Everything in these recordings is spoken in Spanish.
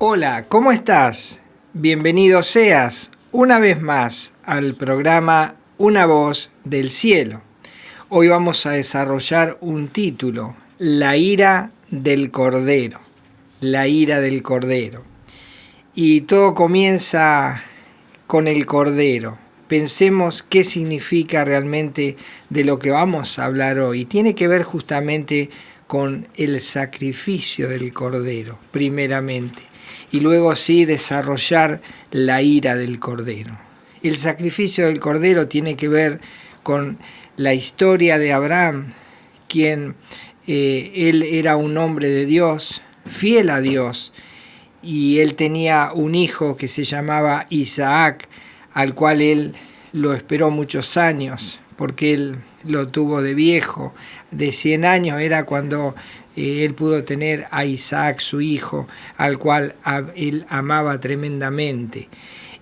Hola, ¿cómo estás? Bienvenido seas una vez más al programa Una voz del cielo. Hoy vamos a desarrollar un título, La ira del Cordero. La ira del Cordero. Y todo comienza con el Cordero. Pensemos qué significa realmente de lo que vamos a hablar hoy. Tiene que ver justamente con el sacrificio del Cordero, primeramente. Y luego sí desarrollar la ira del Cordero. El sacrificio del Cordero tiene que ver con la historia de Abraham, quien él era un hombre de Dios, fiel a Dios, y él tenía un hijo que se llamaba Isaac, al cual él lo esperó muchos años, porque él lo tuvo de viejo, de 100 años era cuando él pudo tener a Isaac, su hijo, al cual él amaba tremendamente.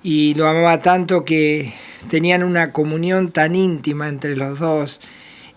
Y lo amaba tanto que tenían una comunión tan íntima entre los dos,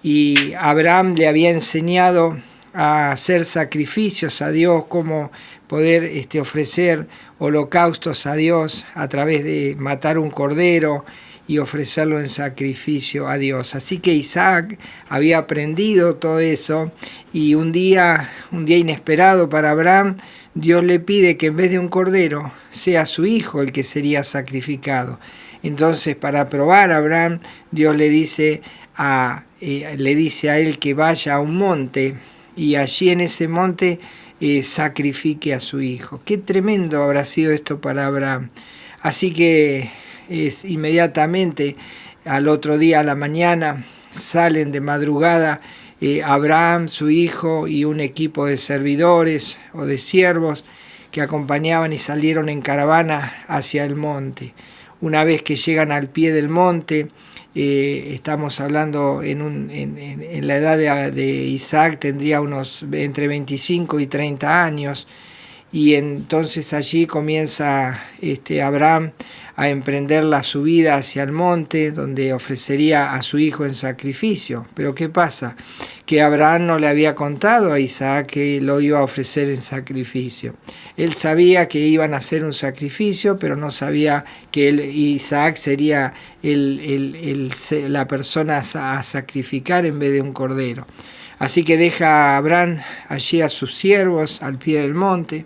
y Abraham le había enseñado a hacer sacrificios a Dios, como poder ofrecer holocaustos a Dios a través de matar un cordero y ofrecerlo en sacrificio a Dios. Así que Isaac había aprendido todo eso, y un día inesperado para Abraham, Dios le pide que en vez de un cordero sea su hijo el que sería sacrificado. Entonces, para probar a Abraham, Dios le dice a él que vaya a un monte, y allí en ese monte sacrifique a su hijo. Qué tremendo habrá sido esto para Abraham. Así que inmediatamente al otro día a la mañana salen de madrugada Abraham, su hijo, y un equipo de servidores o de siervos que acompañaban, y salieron en caravana hacia el monte. Una vez que llegan al pie del monte, estamos hablando en la edad de Isaac, tendría unos entre 25 y 30 años, y entonces allí comienza Abraham a emprender la subida hacia el monte, donde ofrecería a su hijo en sacrificio. Pero ¿qué pasa? Que Abraham no le había contado a Isaac que lo iba a ofrecer en sacrificio. Él sabía que iban a hacer un sacrificio, pero no sabía que Isaac sería la persona a sacrificar en vez de un cordero. Así que deja a Abraham allí a sus siervos al pie del monte.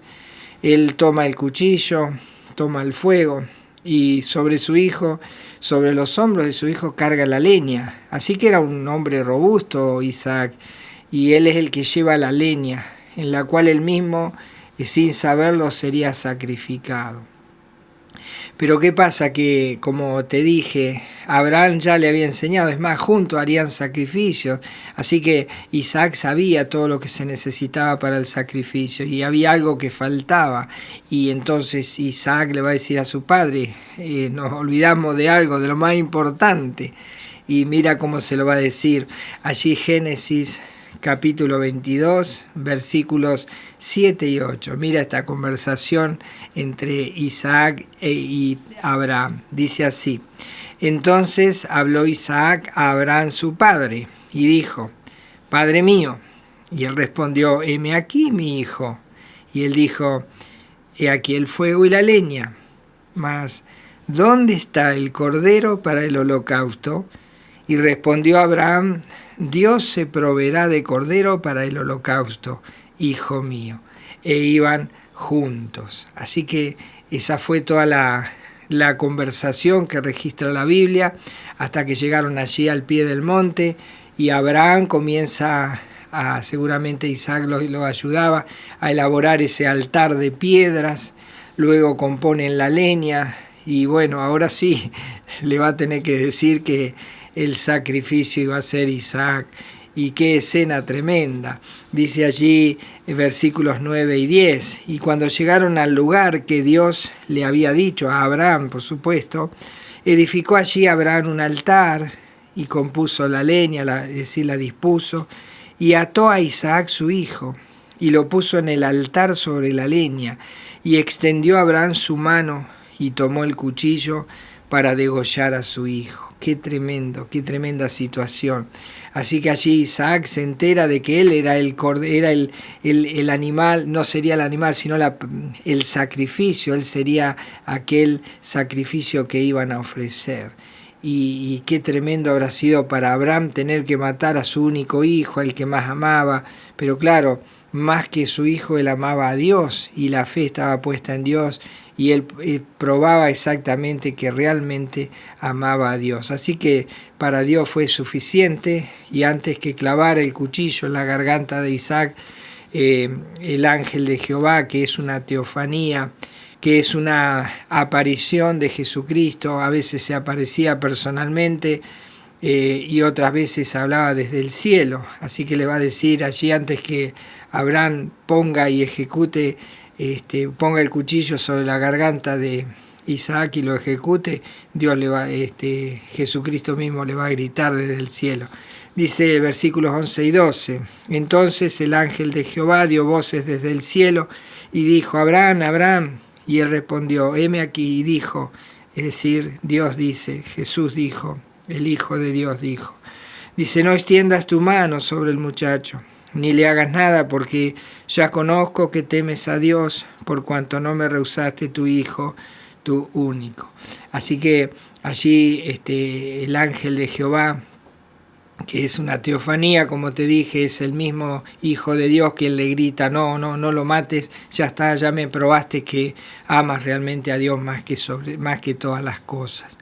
Él toma el cuchillo, toma el fuego, y sobre su hijo, sobre los hombros de su hijo, carga la leña. Así que era un hombre robusto, Isaac, y él es el que lleva la leña, en la cual él mismo, sin saberlo, sería sacrificado. Pero ¿qué pasa? Que, como te dije, Abraham ya le había enseñado, es más, juntos harían sacrificios, así que Isaac sabía todo lo que se necesitaba para el sacrificio, y había algo que faltaba, y entonces Isaac le va a decir a su padre, nos olvidamos de algo, de lo más importante, y mira cómo se lo va a decir. Allí Génesis capítulo 22, versículos 7 y 8. Mira esta conversación entre Isaac y Abraham. Dice así: entonces habló Isaac a Abraham su padre, y dijo: Padre mío. Y él respondió: heme aquí, mi hijo. Y él dijo: he aquí el fuego y la leña, mas ¿dónde está el cordero para el holocausto? Y respondió Abraham: Dios se proveerá de cordero para el holocausto, hijo mío. E iban juntos. Así que esa fue toda la conversación que registra la Biblia, hasta que llegaron allí al pie del monte, y Abraham comienza seguramente Isaac lo ayudaba a elaborar ese altar de piedras. Luego componen la leña, y bueno, ahora sí le va a tener que decir que el sacrificio iba a ser Isaac. Y qué escena tremenda. Dice allí versículos 9 y 10. Y cuando llegaron al lugar que Dios le había dicho a Abraham, por supuesto, edificó allí Abraham un altar, y compuso la leña, es decir, la dispuso, y ató a Isaac su hijo, y lo puso en el altar sobre la leña, y extendió Abraham su mano, y tomó el cuchillo para degollar a su hijo. qué tremendo, qué tremenda situación. Así que allí Isaac se entera de que él era el animal, no sería el animal, sino el sacrificio, él sería aquel sacrificio que iban a ofrecer. Y qué tremendo habrá sido para Abraham tener que matar a su único hijo, al que más amaba, pero claro, más que su hijo, él amaba a Dios y la fe estaba puesta en Dios y él probaba exactamente que realmente amaba a Dios. Así que para Dios fue suficiente y antes que clavar el cuchillo en la garganta de Isaac, el ángel de Jehová, que es una teofanía, que es una aparición de Jesucristo, a veces se aparecía personalmente, y otras veces hablaba desde el cielo. Así que le va a decir allí, antes que Abraham ponga y ejecute, ponga el cuchillo sobre la garganta de Isaac y lo ejecute, Dios le va, Jesucristo mismo le va a gritar desde el cielo. Dice versículos 11 y 12, entonces el ángel de Jehová dio voces desde el cielo y dijo, Abraham, Abraham, y él respondió, heme aquí, y dijo, es decir, Dios dice, Jesús dijo, el Hijo de Dios dijo, dice, no extiendas tu mano sobre el muchacho, ni le hagas nada, porque ya conozco que temes a Dios, por cuanto no me rehusaste tu Hijo, tu único. Así que allí el ángel de Jehová, que es una teofanía, como te dije, es el mismo Hijo de Dios quien le grita, no lo mates, ya está, ya me probaste que amas realmente a Dios más que todas las cosas.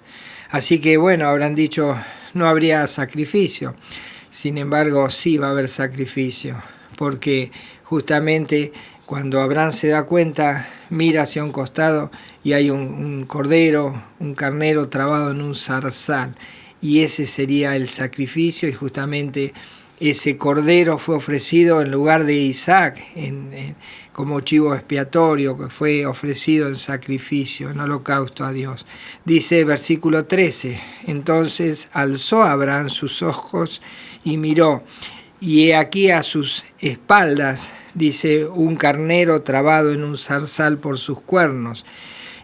Así que bueno, habrán dicho, no habría sacrificio. Sin embargo, sí va a haber sacrificio, porque justamente cuando Abraham se da cuenta, mira hacia un costado y hay un cordero, un carnero trabado en un zarzal, y ese sería el sacrificio, y justamente ese cordero fue ofrecido en lugar de Isaac, como chivo expiatorio, que fue ofrecido en sacrificio, en holocausto a Dios. Dice versículo 13, entonces alzó Abraham sus ojos y miró, y he aquí a sus espaldas, dice, un carnero trabado en un zarzal por sus cuernos.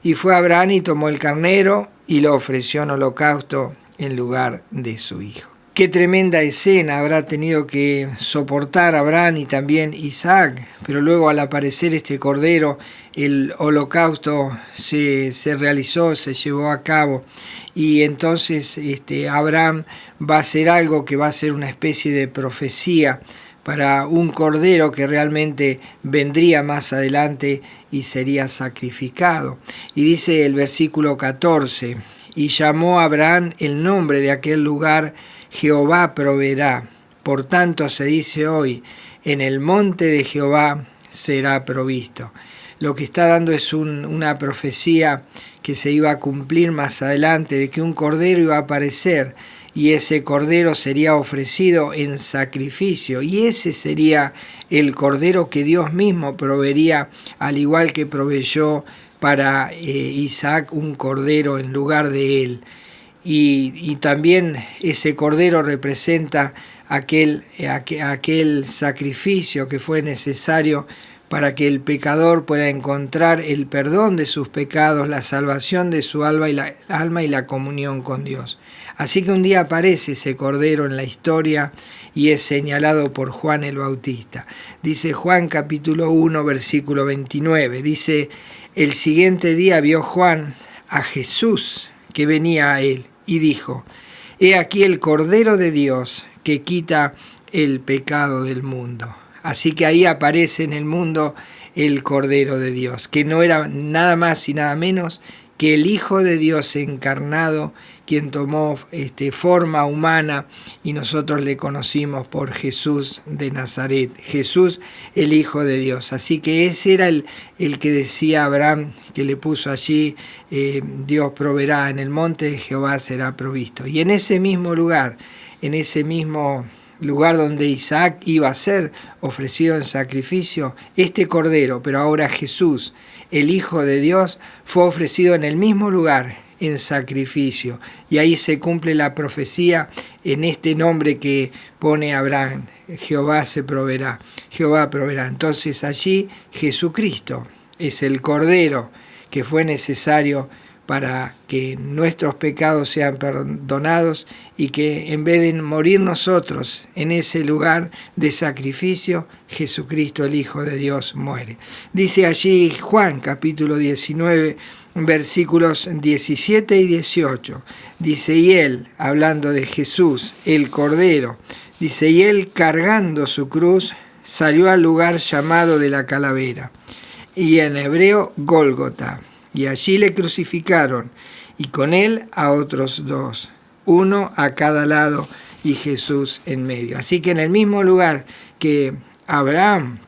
Y fue Abraham y tomó el carnero y lo ofreció en holocausto en lugar de su hijo. Qué tremenda escena habrá tenido que soportar Abraham y también Isaac, pero luego al aparecer este cordero, el holocausto se realizó, se llevó a cabo, y entonces Abraham va a hacer algo que va a ser una especie de profecía para un cordero que realmente vendría más adelante y sería sacrificado. Y dice el versículo 14, y llamó a Abraham el nombre de aquel lugar, Jehová proveerá. Por tanto se dice hoy, en el monte de Jehová será provisto. Lo que está dando es una profecía que se iba a cumplir más adelante, de que un cordero iba a aparecer, y ese cordero sería ofrecido en sacrificio, y ese sería el cordero que Dios mismo proveería, al igual que proveyó para Isaac un cordero en lugar de él. Y también ese cordero representa aquel sacrificio que fue necesario para que el pecador pueda encontrar el perdón de sus pecados, la salvación de su alma y la comunión con Dios. Así que un día aparece ese cordero en la historia y es señalado por Juan el Bautista. Dice Juan capítulo 1 versículo 29, dice, el siguiente día vio Juan a Jesús que venía a él y dijo, he aquí el Cordero de Dios que quita el pecado del mundo. Así que ahí aparece en el mundo el Cordero de Dios, que no era nada más y nada menos que el Hijo de Dios encarnado, quien tomó forma humana y nosotros le conocimos por Jesús de Nazaret, Jesús el Hijo de Dios. Así que ese era el que decía Abraham, que le puso allí, Dios proveerá, en el monte de Jehová será provisto. Y en ese mismo lugar donde Isaac iba a ser ofrecido en sacrificio, este cordero, pero ahora Jesús, el Hijo de Dios, fue ofrecido en el mismo lugar en sacrificio. Y ahí se cumple la profecía en este nombre que pone Abraham, Jehová se proveerá, Jehová proveerá. Entonces allí Jesucristo es el cordero que fue necesario para que nuestros pecados sean perdonados y que en vez de morir nosotros en ese lugar de sacrificio, Jesucristo el Hijo de Dios muere. Dice allí Juan capítulo 19, versículos 17 y 18. Dice, y él, hablando de Jesús, el Cordero, dice, y él cargando su cruz salió al lugar llamado de la calavera, y en hebreo Gólgota, y allí le crucificaron, y con él a otros dos, uno a cada lado y Jesús en medio. Así que en el mismo lugar que Abraham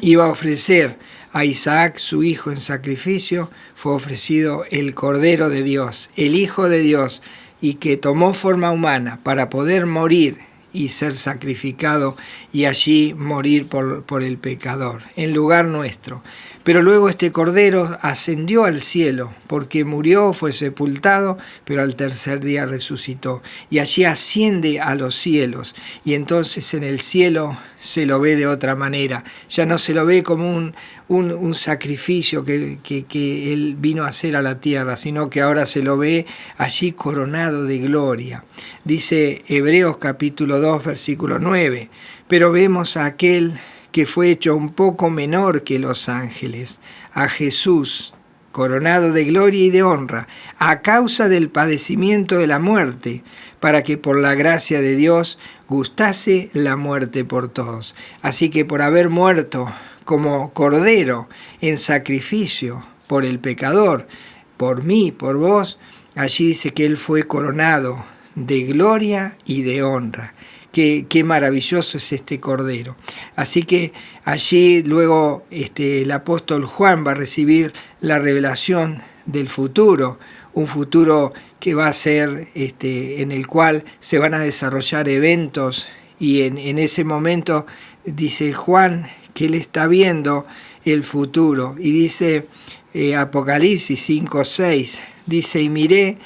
iba a ofrecer a Isaac, su hijo, en sacrificio, fue ofrecido el Cordero de Dios, el Hijo de Dios, y que tomó forma humana para poder morir y ser sacrificado y allí morir por el pecador, en lugar nuestro. Pero luego este Cordero ascendió al cielo, porque murió, fue sepultado, pero al tercer día resucitó. Y allí asciende a los cielos, y entonces en el cielo se lo ve de otra manera. Ya no se lo ve como un sacrificio que Él vino a hacer a la tierra, sino que ahora se lo ve allí coronado de gloria. Dice Hebreos capítulo 2, versículo 9, pero vemos a aquel que fue hecho un poco menor que los ángeles, a Jesús, coronado de gloria y de honra, a causa del padecimiento de la muerte, para que por la gracia de Dios gustase la muerte por todos. Así que por haber muerto como cordero en sacrificio por el pecador, por mí, por vos, allí dice que Él fue coronado de gloria y de honra. Qué maravilloso es este Cordero. Así que allí luego el apóstol Juan va a recibir la revelación del futuro, un futuro que va a ser en el cual se van a desarrollar eventos, y en ese momento dice Juan que él está viendo el futuro, y dice Apocalipsis 5:6, dice, y miré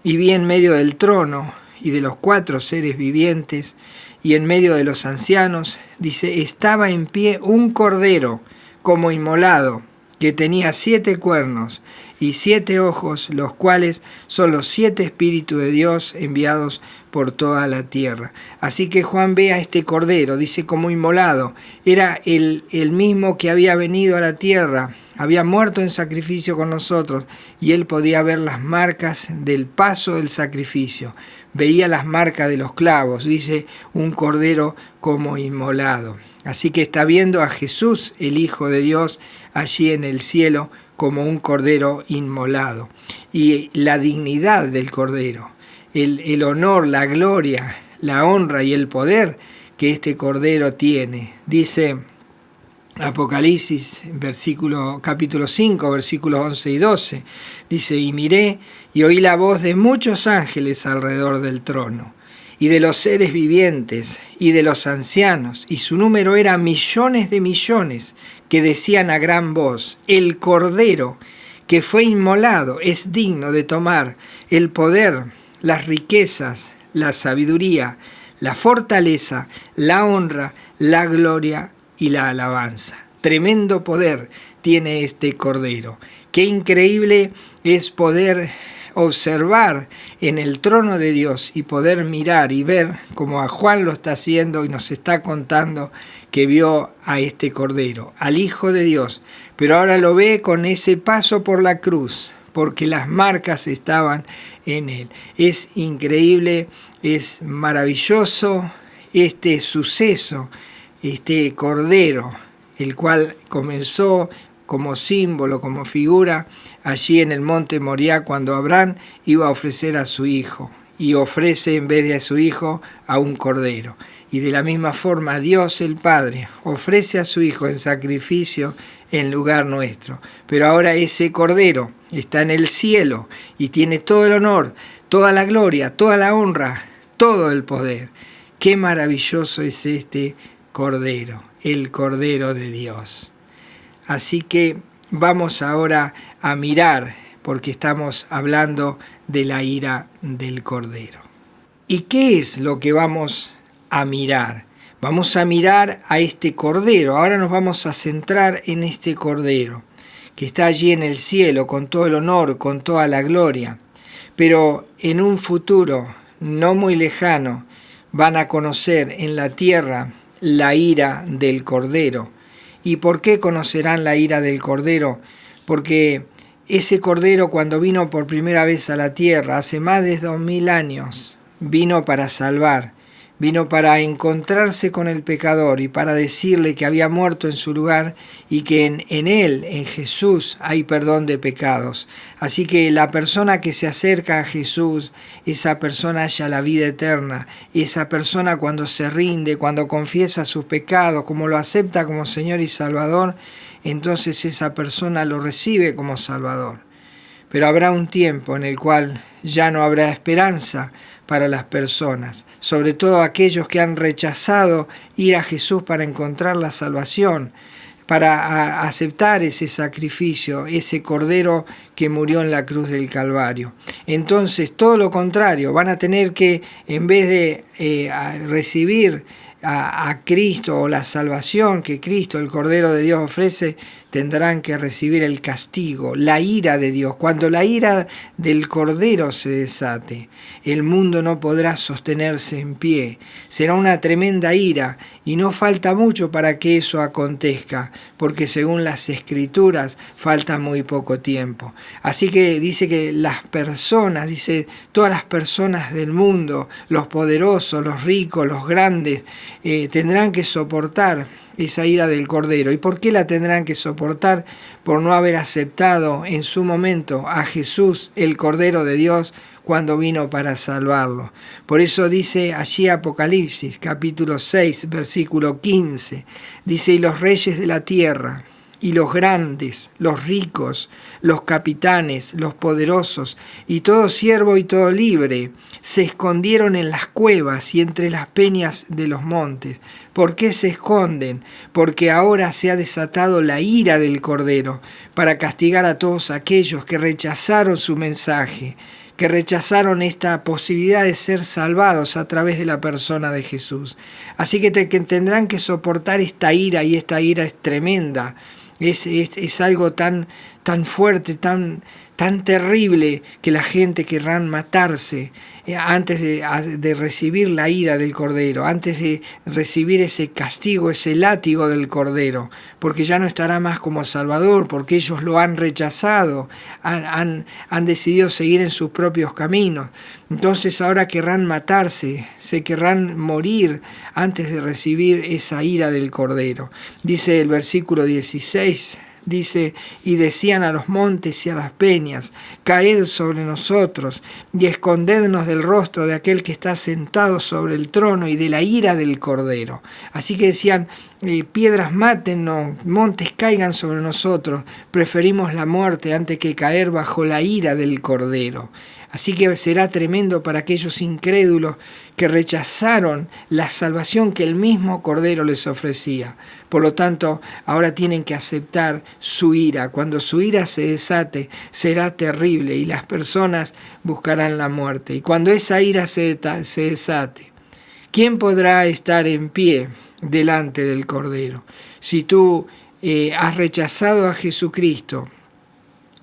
y vi en medio del trono y de los 4 seres vivientes, y en medio de los ancianos, dice, estaba en pie un cordero como inmolado, que tenía 7 cuernos y 7 ojos, los cuales son los 7 espíritus de Dios enviados por toda la tierra. Así que Juan ve a este cordero, dice, como inmolado. Era el mismo que había venido a la tierra, había muerto en sacrificio con nosotros, y él podía ver las marcas del paso del sacrificio. Veía las marcas de los clavos, dice, un cordero como inmolado. Así que está viendo a Jesús, el Hijo de Dios, allí en el cielo, como un cordero inmolado. Y la dignidad del cordero, el honor, la gloria, la honra y el poder que este cordero tiene. Dice Apocalipsis, capítulo 5, versículos 11 y 12. Dice, y miré y oí la voz de muchos ángeles alrededor del trono, y de los seres vivientes, y de los ancianos, y su número era millones de millones, que decían a gran voz, el Cordero que fue inmolado es digno de tomar el poder, las riquezas, la sabiduría, la fortaleza, la honra, la gloria y la alabanza. Tremendo poder tiene este Cordero. Qué increíble es poder observar en el trono de Dios y poder mirar y ver, como a Juan lo está haciendo y nos está contando que vio a este Cordero, al Hijo de Dios, pero ahora lo ve con ese paso por la cruz, porque las marcas estaban en él. Es increíble, es maravilloso este suceso, este Cordero, el cual comenzó como símbolo, como figura, allí en el monte Moriah, cuando Abraham iba a ofrecer a su hijo, y ofrece en vez de a su hijo a un cordero. Y de la misma forma Dios el Padre ofrece a su Hijo en sacrificio en lugar nuestro. Pero ahora ese Cordero está en el cielo y tiene todo el honor, toda la gloria, toda la honra, todo el poder. Qué maravilloso es este Cordero, el Cordero de Dios. Así que vamos ahora a mirar, porque estamos hablando de la ira del Cordero. ¿Y qué es lo que vamos a mirar? Vamos a mirar a este Cordero. Ahora nos vamos a centrar en este Cordero. que está allí en el cielo, con todo el honor, con toda la gloria. Pero en un futuro no muy lejano van a conocer en la tierra la ira del Cordero. ¿Y por qué conocerán la ira del Cordero? Porque ese Cordero, cuando vino por primera vez a la tierra, hace más de 2000 años, vino para salvar, vino para encontrarse con el pecador y para decirle que había muerto en su lugar y que en Él, en Jesús, hay perdón de pecados. Así que la persona que se acerca a Jesús, esa persona halla la vida eterna. Y esa persona, cuando se rinde, cuando confiesa sus pecados, como lo acepta como Señor y Salvador, entonces esa persona lo recibe como Salvador. Pero habrá un tiempo en el cual ya no habrá esperanza para las personas, sobre todo aquellos que han rechazado ir a Jesús para encontrar la salvación, para aceptar ese sacrificio, ese Cordero que murió en la cruz del Calvario. Entonces, todo lo contrario, van a tener que, en vez de recibir a Cristo o la salvación que Cristo, el Cordero de Dios, ofrece, tendrán que recibir el castigo, la ira de Dios. Cuando la ira del Cordero se desate, el mundo no podrá sostenerse en pie. Será una tremenda ira y no falta mucho para que eso acontezca, porque según las Escrituras falta muy poco tiempo. Así que dice que las personas, dice todas las personas del mundo, los poderosos, los ricos, los grandes, tendrán que soportar esa ira del Cordero. ¿Y por qué la tendrán que soportar? Por no haber aceptado en su momento a Jesús, el Cordero de Dios, cuando vino para salvarlo. Por eso dice allí Apocalipsis, capítulo 6, versículo 15, dice: y los reyes de la tierra, y los grandes, los ricos, los capitanes, los poderosos, y todo siervo y todo libre, se escondieron en las cuevas y entre las peñas de los montes. ¿Por qué se esconden? Porque ahora se ha desatado la ira del Cordero para castigar a todos aquellos que rechazaron su mensaje, que rechazaron esta posibilidad de ser salvados a través de la persona de Jesús. Así que tendrán que soportar esta ira, y esta ira es tremenda. Es algo tan fuerte, tan terrible, que la gente querrá matarse antes de recibir la ira del Cordero, antes de recibir ese castigo, ese látigo del Cordero, porque ya no estará más como Salvador, porque ellos lo han rechazado, han decidido seguir en sus propios caminos. Entonces ahora querrán matarse, se querrán morir antes de recibir esa ira del Cordero. Dice el versículo 16, dice: y decían a los montes y a las peñas: caed sobre nosotros y escondednos del rostro de aquel que está sentado sobre el trono y de la ira del Cordero. Así que decían: piedras mátennos, montes caigan sobre nosotros, preferimos la muerte antes que caer bajo la ira del Cordero. Así que será tremendo para aquellos incrédulos que rechazaron la salvación que el mismo Cordero les ofrecía. Por lo tanto, ahora tienen que aceptar su ira. Cuando su ira se desate, será terrible y las personas buscarán la muerte. Y cuando esa ira se desate, ¿quién podrá estar en pie delante del Cordero? Si tú has rechazado a Jesucristo,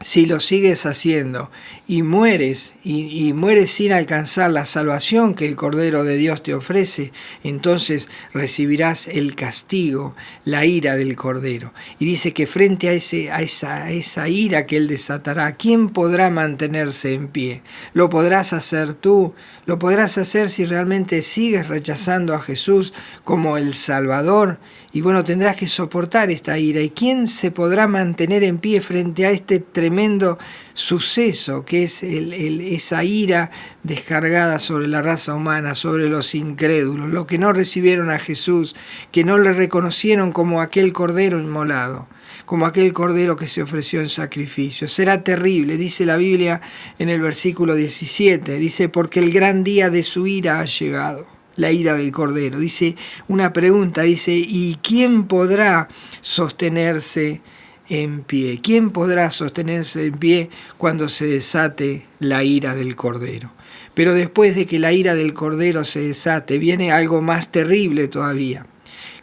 si lo sigues haciendo y mueres y mueres sin alcanzar la salvación que el Cordero de Dios te ofrece, entonces recibirás el castigo, la ira del Cordero. Y dice que frente a esa ira que Él desatará, ¿quién podrá mantenerse en pie? ¿Lo podrás hacer tú? ¿Lo podrás hacer si realmente sigues rechazando a Jesús como el Salvador? Y bueno, tendrás que soportar esta ira. ¿Y quién se podrá mantener en pie frente a este tremendo suceso que es esa ira descargada sobre la raza humana, sobre los incrédulos, los que no recibieron a Jesús, que no le reconocieron como aquel Cordero inmolado, como aquel Cordero que se ofreció en sacrificio? Será terrible, dice la Biblia en el versículo 17, dice: porque el gran día de su ira ha llegado. La ira del Cordero. Dice una pregunta, dice: ¿y quién podrá sostenerse en pie? ¿Quién podrá sostenerse en pie cuando se desate la ira del Cordero? Pero después de que la ira del Cordero se desate, viene algo más terrible todavía,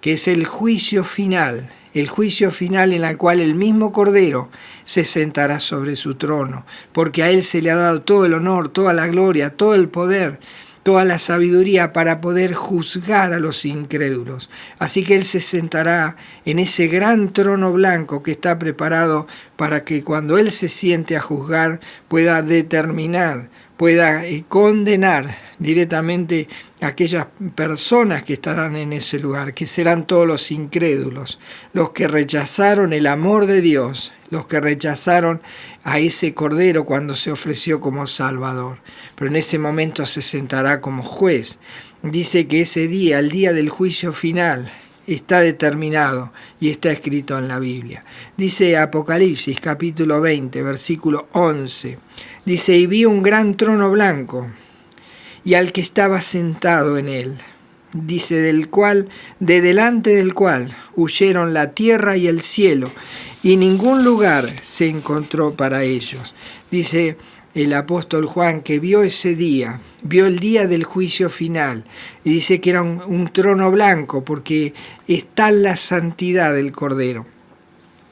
que es el juicio final, el juicio final en el cual el mismo Cordero se sentará sobre su trono, porque a Él se le ha dado todo el honor, toda la gloria, todo el poder, toda la sabiduría para poder juzgar a los incrédulos. Así que Él se sentará en ese gran trono blanco que está preparado para que cuando Él se siente a juzgar pueda determinar, pueda condenar directamente a aquellas personas que estarán en ese lugar, que serán todos los incrédulos, los que rechazaron el amor de Dios, los que rechazaron a ese Cordero cuando se ofreció como Salvador. Pero en ese momento se sentará como juez. Dice que ese día, el día del juicio final, está determinado y está escrito en la Biblia. Dice Apocalipsis capítulo 20, versículo 11. Dice, y vi un gran trono blanco y al que estaba sentado en él. Dice, de delante del cual huyeron la tierra y el cielo, y ningún lugar se encontró para ellos. Dice el apóstol Juan que vio ese día, vio el día del juicio final, y dice que era un trono blanco, porque está la santidad del Cordero,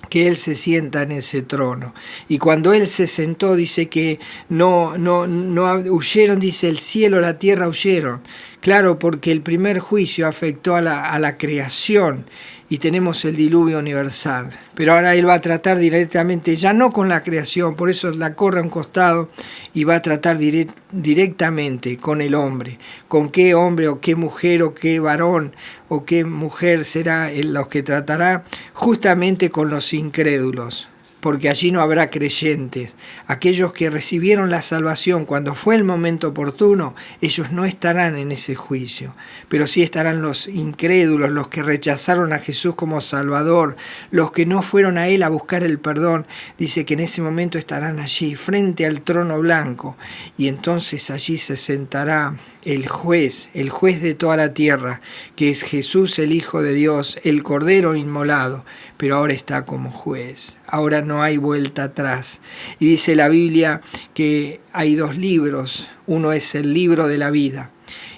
que Él se sienta en ese trono. Y cuando Él se sentó, dice que no huyeron, dice el cielo, la tierra huyeron. Claro, porque el primer juicio afectó a la creación y tenemos el diluvio universal. Pero ahora Él va a tratar directamente, ya no con la creación, por eso la corre a un costado y va a tratar directamente con el hombre. Con qué hombre o qué mujer o qué varón o qué mujer será los que tratará, justamente con los incrédulos. Porque allí no habrá creyentes. Aquellos que recibieron la salvación cuando fue el momento oportuno, ellos no estarán en ese juicio. Pero sí estarán los incrédulos, los que rechazaron a Jesús como Salvador, los que no fueron a Él a buscar el perdón. Dice que en ese momento estarán allí, frente al trono blanco. Y entonces allí se sentará el juez de toda la tierra, que es Jesús, el Hijo de Dios, el Cordero inmolado, pero ahora está como juez. Ahora no hay vuelta atrás. Y dice la Biblia que hay dos libros. Uno es el libro de la vida.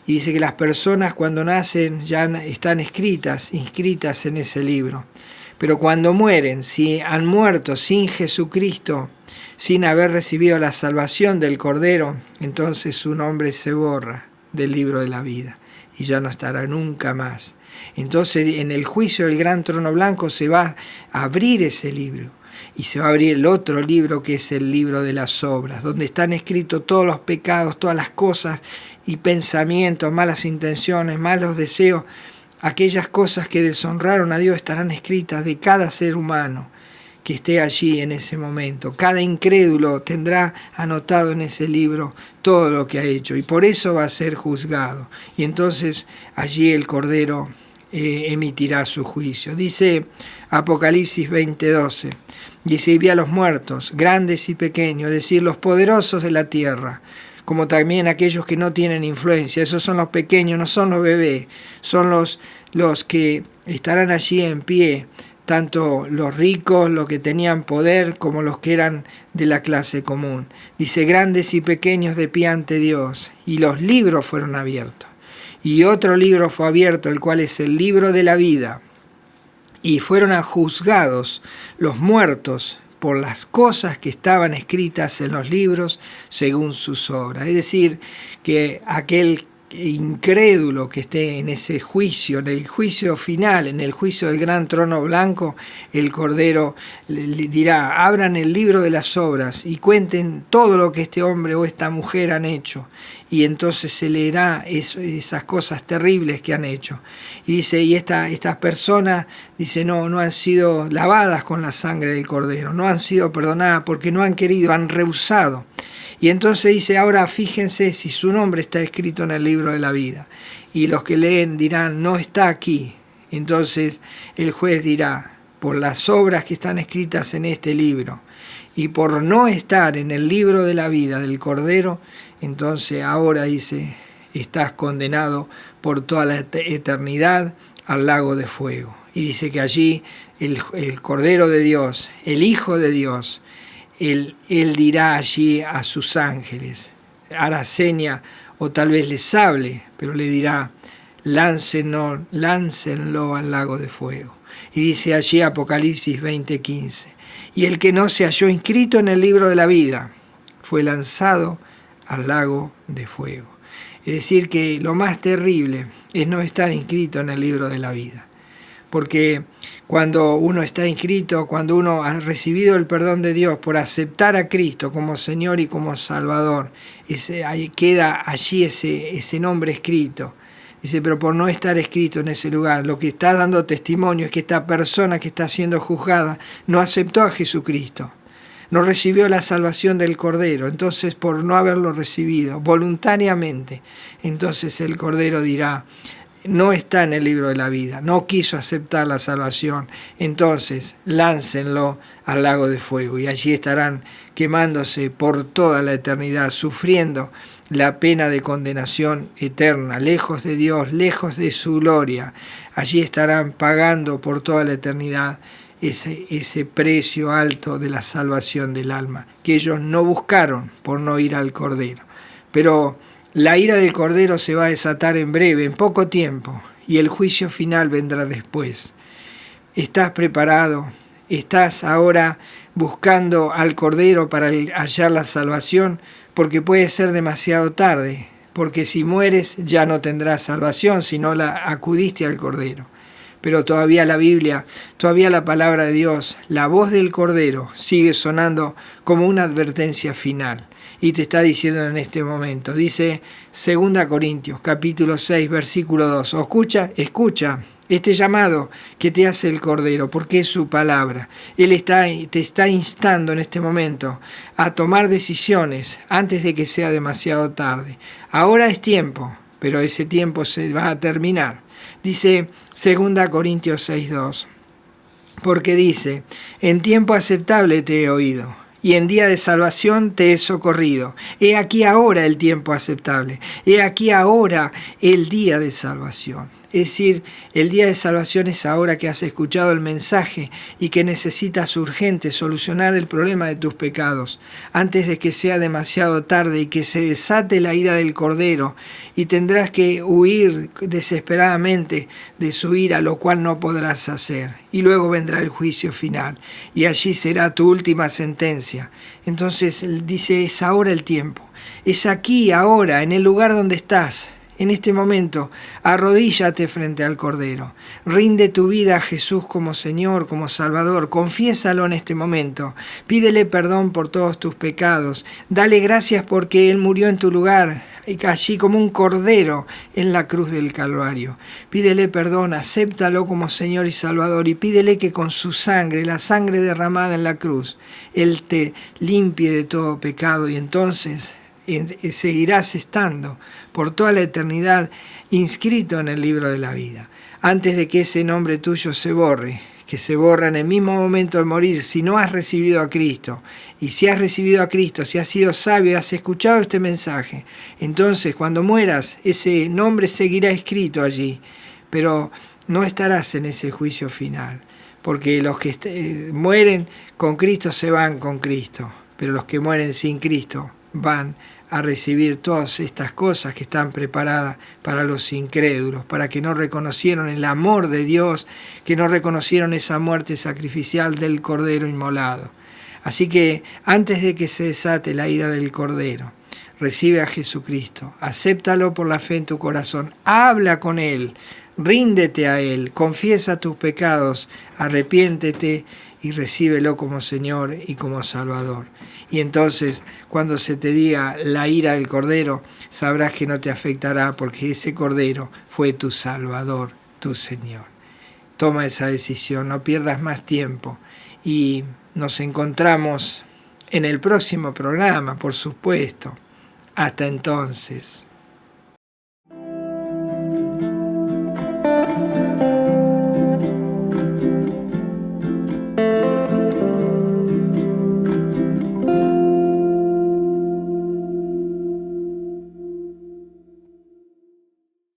Y dice que las personas cuando nacen ya están inscritas en ese libro. Pero cuando mueren, si han muerto sin Jesucristo, sin haber recibido la salvación del Cordero, entonces su nombre se borra del libro de la vida y ya no estará nunca más. Entonces en el juicio del gran trono blanco se va a abrir ese libro y se va a abrir el otro libro, que es el libro de las obras, donde están escritos todos los pecados, todas las cosas y pensamientos, malas intenciones, malos deseos. Aquellas cosas que deshonraron a Dios estarán escritas de cada ser humano que esté allí en ese momento. Cada incrédulo tendrá anotado en ese libro todo lo que ha hecho y por eso va a ser juzgado. Y entonces allí el Cordero emitirá su juicio. Dice Apocalipsis 20:12, dice, y vi a los muertos, grandes y pequeños, es decir, los poderosos de la tierra, como también aquellos que no tienen influencia. Esos son los pequeños, no son los bebés, son los que estarán allí en pie, tanto los ricos, los que tenían poder, como los que eran de la clase común. Dice, grandes y pequeños de pie ante Dios, y los libros fueron abiertos. Y otro libro fue abierto, el cual es el libro de la vida. Y fueron juzgados los muertos por las cosas que estaban escritas en los libros según sus obras. Es decir, que aquel incrédulo que esté en ese juicio, en el juicio final, en el juicio del gran trono blanco, el Cordero le dirá, abran el libro de las obras y cuenten todo lo que este hombre o esta mujer han hecho. Y entonces se leerá esas cosas terribles que han hecho. Y dice, y estas personas, dice, no han sido lavadas con la sangre del Cordero, no han sido perdonadas porque no han querido, han rehusado. Y entonces dice, ahora fíjense si su nombre está escrito en el libro de la vida. Y los que leen dirán, no está aquí. Entonces el juez dirá, por las obras que están escritas en este libro y por no estar en el libro de la vida del Cordero, entonces ahora dice, estás condenado por toda la eternidad al lago de fuego. Y dice que allí el Cordero de Dios, el Hijo de Dios, Él dirá allí a sus ángeles, hará seña o tal vez les hable, pero le dirá, láncenlo al lago de fuego. Y dice allí Apocalipsis 20:15, y el que no se halló inscrito en el libro de la vida fue lanzado al lago de fuego. Es decir, que lo más terrible es no estar inscrito en el libro de la vida. Porque cuando uno está inscrito, cuando uno ha recibido el perdón de Dios por aceptar a Cristo como Señor y como Salvador, ahí queda allí ese nombre escrito. Dice, pero por no estar escrito en ese lugar, lo que está dando testimonio es que esta persona que está siendo juzgada no aceptó a Jesucristo, no recibió la salvación del Cordero. Entonces, por no haberlo recibido voluntariamente, entonces el Cordero dirá, no está en el libro de la vida, no quiso aceptar la salvación, entonces láncenlo al lago de fuego y allí estarán quemándose por toda la eternidad, sufriendo la pena de condenación eterna, lejos de Dios, lejos de su gloria. Allí estarán pagando por toda la eternidad ese precio alto de la salvación del alma, que ellos no buscaron por no ir al Cordero. Pero la ira del Cordero se va a desatar en breve, en poco tiempo, y el juicio final vendrá después. ¿Estás preparado? ¿Estás ahora buscando al Cordero para hallar la salvación? Porque puede ser demasiado tarde, porque si mueres ya no tendrás salvación si no la acudiste al Cordero. Pero todavía la Biblia, todavía la palabra de Dios, la voz del Cordero sigue sonando como una advertencia final. Y te está diciendo en este momento, dice 2 Corintios capítulo 6 versículo 2, escucha este llamado que te hace el Cordero, porque es su palabra. Él te está instando en este momento a tomar decisiones antes de que sea demasiado tarde. Ahora es tiempo, pero ese tiempo se va a terminar. Dice 2 Corintios 6, 2, porque dice, en tiempo aceptable te he oído, y en día de salvación te he socorrido. He aquí ahora el tiempo aceptable. He aquí ahora el día de salvación. Es decir, el día de salvación es ahora que has escuchado el mensaje y que necesitas urgente solucionar el problema de tus pecados, antes de que sea demasiado tarde y que se desate la ira del Cordero, y tendrás que huir desesperadamente de su ira, lo cual no podrás hacer. Y luego vendrá el juicio final, y allí será tu última sentencia. Entonces él dice, es ahora el tiempo. Es aquí, ahora, en el lugar donde estás. En este momento, arrodíllate frente al Cordero. Rinde tu vida a Jesús como Señor, como Salvador. Confiésalo en este momento. Pídele perdón por todos tus pecados. Dale gracias porque Él murió en tu lugar, allí como un cordero en la cruz del Calvario. Pídele perdón, acéptalo como Señor y Salvador y pídele que con su sangre, la sangre derramada en la cruz, Él te limpie de todo pecado y entonces seguirás estando por toda la eternidad inscrito en el libro de la vida, antes de que ese nombre tuyo se borre, que se borra en el mismo momento de morir si no has recibido a Cristo. Y si has recibido a Cristo, si has sido sabio, has escuchado este mensaje, entonces cuando mueras ese nombre seguirá escrito allí, pero no estarás en ese juicio final, porque los que mueren con Cristo se van con Cristo, pero los que mueren sin Cristo van a recibir todas estas cosas que están preparadas para los incrédulos, para que no reconocieron el amor de Dios, que no reconocieron esa muerte sacrificial del Cordero inmolado. Así que antes de que se desate la ira del Cordero, recibe a Jesucristo, acéptalo por la fe en tu corazón, habla con Él, ríndete a Él, confiesa tus pecados, arrepiéntete y recíbelo como Señor y como Salvador. Y entonces, cuando se te diga la ira del Cordero, sabrás que no te afectará porque ese Cordero fue tu Salvador, tu Señor. Toma esa decisión, no pierdas más tiempo. Y nos encontramos en el próximo programa, por supuesto. Hasta entonces.